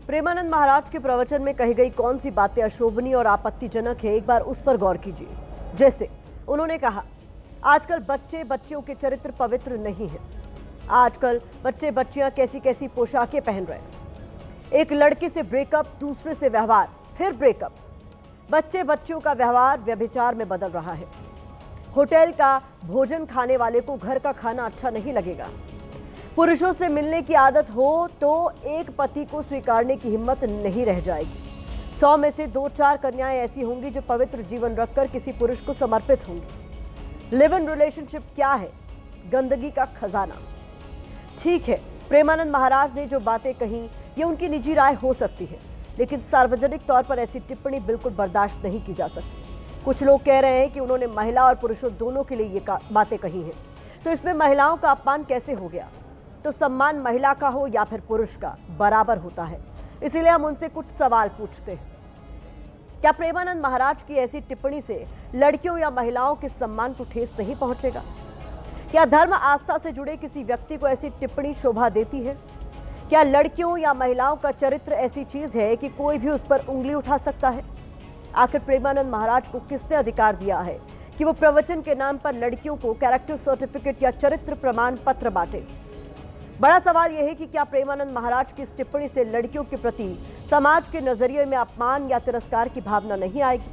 प्रेमानंद महाराज के प्रवचन में कही गई कौन सी बातें अशोभनीय और आपत्तिजनक है, एक बार उस पर गौर कीजिए। जैसे उन्होंने कहा, आजकल बच्चे बच्चियों के चरित्र पवित्र नहीं है। आजकल बच्चे बच्चियां कैसी कैसी पोशाकें पहन रहे हैं। एक लड़के से ब्रेकअप, दूसरे से व्यवहार, फिर ब्रेकअप। बच्चे बच्चियों का व्यवहार व्यभिचार में बदल रहा है। होटल का भोजन खाने वाले को घर का खाना अच्छा नहीं लगेगा। पुरुषों से मिलने की आदत हो तो एक पति को स्वीकारने की हिम्मत नहीं रह जाएगी। 100 में से 2-4 कन्याएं ऐसी होंगी जो पवित्र जीवन रखकर किसी पुरुष को समर्पित होंगी। लिव इन रिलेशनशिप क्या है? गंदगी का खजाना। ठीक है, प्रेमानंद महाराज ने जो बातें कही ये उनकी निजी राय हो सकती है, लेकिन सार्वजनिक तौर पर ऐसी टिप्पणी बिल्कुल बर्दाश्त नहीं की जा सकती। कुछ लोग कह रहे हैं कि उन्होंने महिला और पुरुषों दोनों के लिए ये बातें कही हैं, तो इसमें महिलाओं का अपमान कैसे हो गया? तो सम्मान महिला का हो या फिर पुरुष का, बराबर होता है। इसीलिए हम उनसे कुछ सवाल पूछते हैं। क्या प्रेमानंद महाराज की ऐसी टिप्पणी से लड़कियों या महिलाओं के सम्मान को ठेस नहीं पहुंचेगा? क्या धर्म आस्था से जुड़े किसी व्यक्ति को ऐसी टिप्पणी शोभा देती है? क्या लड़कियों या महिलाओं का चरित्र ऐसी चीज है कि कोई भी उस पर उंगली उठा सकता है? आखिर प्रेमानंद महाराज को किसने अधिकार दिया है कि वो प्रवचन के नाम पर लड़कियों को कैरेक्टर सर्टिफिकेट या चरित्र प्रमाण पत्र बांटे? बड़ा सवाल यह है कि क्या प्रेमानंद महाराज की इस टिप्पणी से लड़कियों के प्रति समाज के नजरिए में अपमान या तिरस्कार की भावना नहीं आएगी?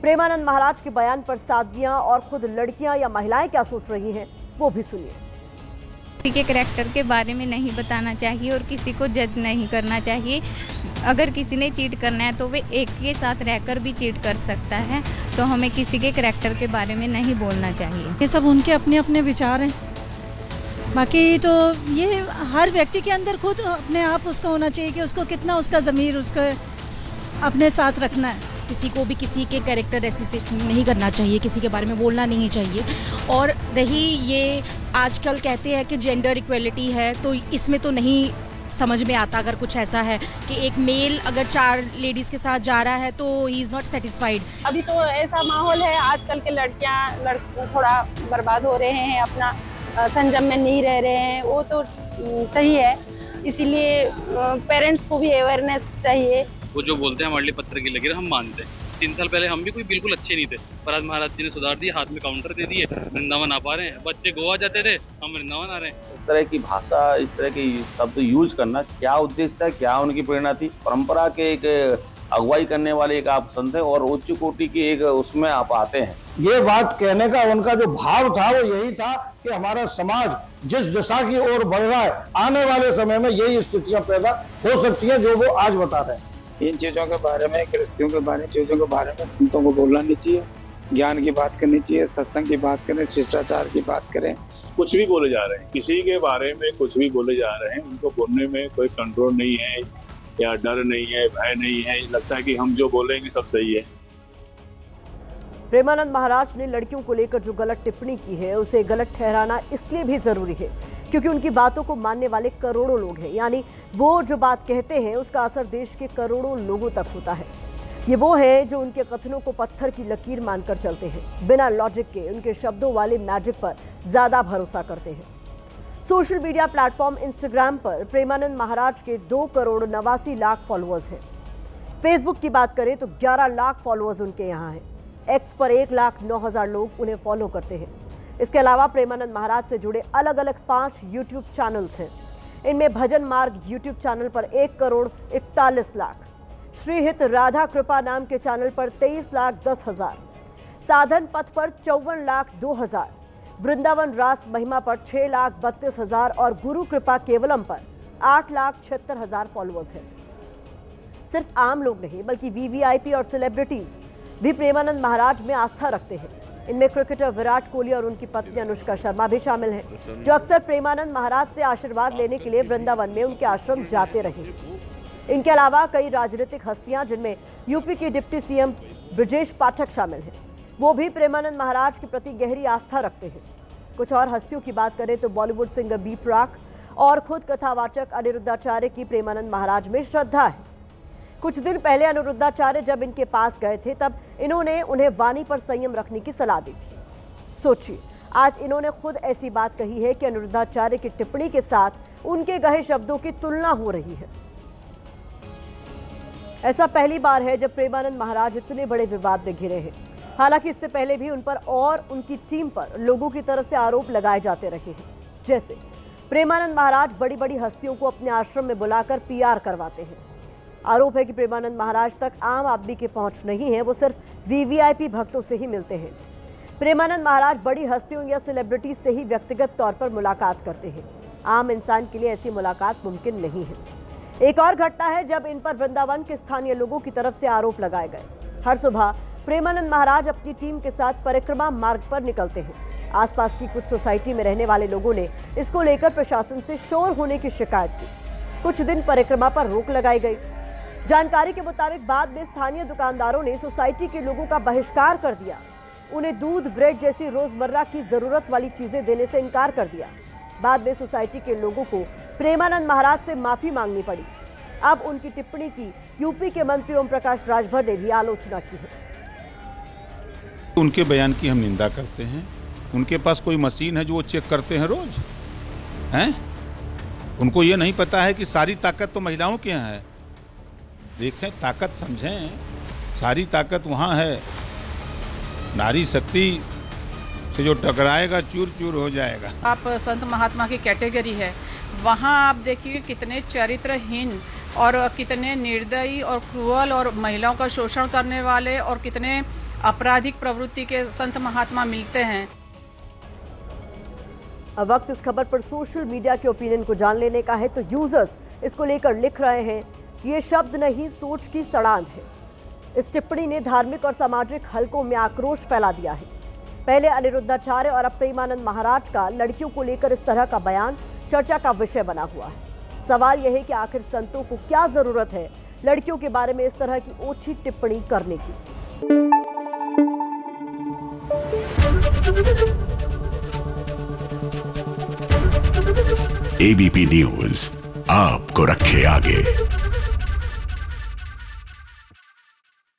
प्रेमानंद महाराज के बयान पर साध्वियां और खुद लड़कियां या महिलाएं क्या सोच रही हैं, वो भी सुनिए। किसी के करैक्टर के बारे में नहीं बताना चाहिए और किसी को जज नहीं करना चाहिए। अगर किसी ने चीट करना है तो वे एक के साथ रहकर भी चीट कर सकता है, तो हमें किसी के करैक्टर के बारे में नहीं बोलना चाहिए। ये सब उनके अपने अपने विचार हैं। बाकी तो ये हर व्यक्ति के अंदर खुद अपने आप उसका होना चाहिए कि उसको कितना उसका ज़मीर उसको अपने साथ रखना है। किसी को भी किसी के कैरेक्टर एसिसेशन नहीं करना चाहिए, किसी के बारे में बोलना नहीं चाहिए। और रही ये आजकल कहते हैं कि जेंडर इक्वलिटी है, तो इसमें तो नहीं समझ में आता। अगर कुछ ऐसा है कि एक मेल अगर 4 लेडीज़ के साथ जा रहा है तो ही इज़ नॉट सेटिस्फाइड। अभी तो ऐसा माहौल है, आजकल के लड़के थोड़ा बर्बाद हो रहे हैं, अपना संयम में नहीं रह रहे हैं, वो तो सही है। इसीलिए पेरेंट्स को भी अवेयरनेस चाहिए। वो जो बोलते हैं हमारे लिए पत्थर की लकीर, हम मानते हैं। 3 साल पहले हम भी कोई बिल्कुल अच्छे नहीं थे, पर आज महाराज जी ने सुधार दिए, हाथ में काउंटर दे दिए, वृंदावन आ पा रहे हैं। बच्चे गोवा जाते थे, हम वृंदावन आ रहे हैं। इस तरह की भाषा, इस तरह के शब्द यूज करना क्या उद्देश्य था, क्या उनकी प्रेरणा थी? परंपरा के एक अगुवाई करने वाले एक आप संत हैं और उच्च कोटि की एक उसमें आप आते हैं। ये बात कहने का उनका जो भाव था वो यही था कि हमारा समाज जिस दिशा की ओर बढ़ रहा है, आने वाले समय में यही स्थितियां पैदा हो सकती हैं जो वो आज बता रहे हैं। इन चीज़ों के बारे में, गृहस्थियों के बारे में, चीज़ों के बारे में संतों को बोलना नहीं चाहिए। ज्ञान की बात करनी चाहिए, सत्संग की बात करें, शिष्टाचार की बात करें। कुछ भी बोले जा रहे हैं, किसी के बारे में कुछ भी बोले जा रहे हैं, उनको बोलने में कोई कंट्रोल नहीं है या डर नहीं है, भय नहीं है। लगता है कि हम जो बोलेंगे सब सही है। प्रेमानंद महाराज ने लड़कियों को लेकर जो गलत टिप्पणी की है उसे गलत ठहराना इसलिए भी जरूरी है क्योंकि उनकी बातों को मानने वाले करोड़ों लोग हैं। यानी वो जो बात कहते हैं उसका असर देश के करोड़ों लोगों तक होता है। ये वो है जो उनके कथनों को पत्थर की लकीर मानकर चलते हैं, बिना लॉजिक के उनके शब्दों वाले मैजिक पर ज्यादा भरोसा करते हैं। सोशल मीडिया प्लेटफॉर्म इंस्टाग्राम पर प्रेमानंद महाराज के 2,89,00,000 फॉलोअर्स हैं। फेसबुक की बात करें तो 11 लाख फॉलोअर्स उनके यहाँ हैं। एक्स पर 1,09,000 लोग उन्हें फॉलो करते हैं। इसके अलावा प्रेमानंद महाराज से जुड़े अलग अलग 5 यूट्यूब चैनल्स हैं। इनमें भजन मार्ग यूट्यूब चैनल पर 1,41,00,000, श्रीहित राधा कृपा नाम के चैनल पर 23,10,000, साधन पथ पर 54,02,000, वृंदावन रास महिमा पर 6,32,000 और गुरु कृपा केवलम पर 8,76,000 फॉलोअर्स हैं। सिर्फ आम लोग नहीं बल्कि वीवीआईपी और सेलिब्रिटीज भी प्रेमानंद महाराज में आस्था रखते हैं। इनमें क्रिकेटर विराट कोहली और उनकी पत्नी अनुष्का शर्मा भी शामिल हैं, जो अक्सर प्रेमानंद महाराज से आशीर्वाद लेने के लिए वृंदावन में उनके आश्रम जाते रहे। इनके अलावा कई राजनीतिक हस्तियां, जिनमें यूपी के डिप्टी सीएम ब्रजेश पाठक शामिल हैं, वो भी प्रेमानंद महाराज के प्रति गहरी आस्था रखते हैं। कुछ और हस्तियों की बात करें तो बॉलीवुड सिंगर बी प्राक और खुद कथावाचक अनिरुद्धाचार्य की प्रेमानंद महाराज में श्रद्धा है। कुछ दिन पहले अनिरुद्धाचार्य जब इनके पास गए थे तब इन्होंने उन्हें वाणी पर संयम रखने की सलाह दी थी। सोचिए, आज इन्होंने खुद ऐसी बात कही है कि अनिरुद्धाचार्य की टिप्पणी के साथ उनके कहे शब्दों की तुलना हो रही है। ऐसा पहली बार है जब प्रेमानंद महाराज इतने बड़े विवाद में घिरे हैं। हालांकि इससे पहले भी उन पर और उनकी टीम पर लोगों की तरफ से आरोप लगाए जाते रहे हैं। जैसे प्रेमानंद महाराज बड़ी बड़ी हस्तियों को अपने आश्रम में बुलाकर पीआर करवाते हैं। आरोप है कि प्रेमानंद महाराज तक आम आदमी की पहुंच नहीं है, वो सिर्फ वीवीआईपी भक्तों से ही मिलते हैं। प्रेमानंद महाराज बड़ी हस्तियों या सेलिब्रिटीज से ही व्यक्तिगत तौर पर मुलाकात करते हैं। आम इंसान के लिए ऐसी मुलाकात मुमकिन नहीं है। एक और घटना है जब इन पर वृंदावन के स्थानीय लोगों की तरफ से आरोप लगाए गए। हर सुबह प्रेमानंद महाराज अपनी टीम के साथ परिक्रमा मार्ग पर निकलते हैं। आसपास की कुछ सोसाइटी में रहने वाले लोगों ने इसको लेकर प्रशासन से शोर होने की शिकायत की। कुछ दिन परिक्रमा पर रोक लगाई गई। जानकारी के मुताबिक बाद में स्थानीय दुकानदारों ने सोसाइटी के लोगों का बहिष्कार कर दिया। उन्हें दूध, ब्रेड जैसी रोजमर्रा की जरूरत वाली चीजें देने से इनकार कर दिया। बाद में सोसाइटी के लोगों को प्रेमानंद महाराज से माफी मांगनी पड़ी। अब उनकी टिप्पणी की यूपी के मंत्री ओम प्रकाश राजभर ने भी आलोचना की है। उनके बयान की हम निंदा करते हैं। उनके पास कोई मशीन है जो वो चेक करते हैं रोज? हैं? उनको ये नहीं पता है कि सारी ताकत तो महिलाओं के यहाँ है। देखें, ताकत समझें, सारी ताकत वहाँ है। नारी शक्ति से जो टकराएगा चूर चूर हो जाएगा। आप संत महात्मा की कैटेगरी है, वहाँ आप देखिए कितने चरित्रहीन और कितने निर्दयी और क्रूअल और महिलाओं का शोषण करने वाले और कितने आपराधिक प्रवृत्ति के संत महात्मा मिलते हैं। अब वक्त इस खबर पर सोशल मीडिया के ओपिनियन को जान लेने का है, तो यूजर्स इसको लेकर लिख रहे हैं कि ये शब्द नहीं, सोच की सड़ांध है। इस टिप्पणी ने धार्मिक और सामाजिक हलकों में आक्रोश फैला दिया है। पहले अनिरुद्धाचार्य और अब प्रेमानंद महाराज का लड़कियों को लेकर इस तरह का बयान चर्चा का विषय बना हुआ है। सवाल यह है कि आखिर संतों को क्या जरूरत है लड़कियों के बारे में इस तरह की ओछी टिप्पणी करने की। एबीपी न्यूज आपको रखे आगे।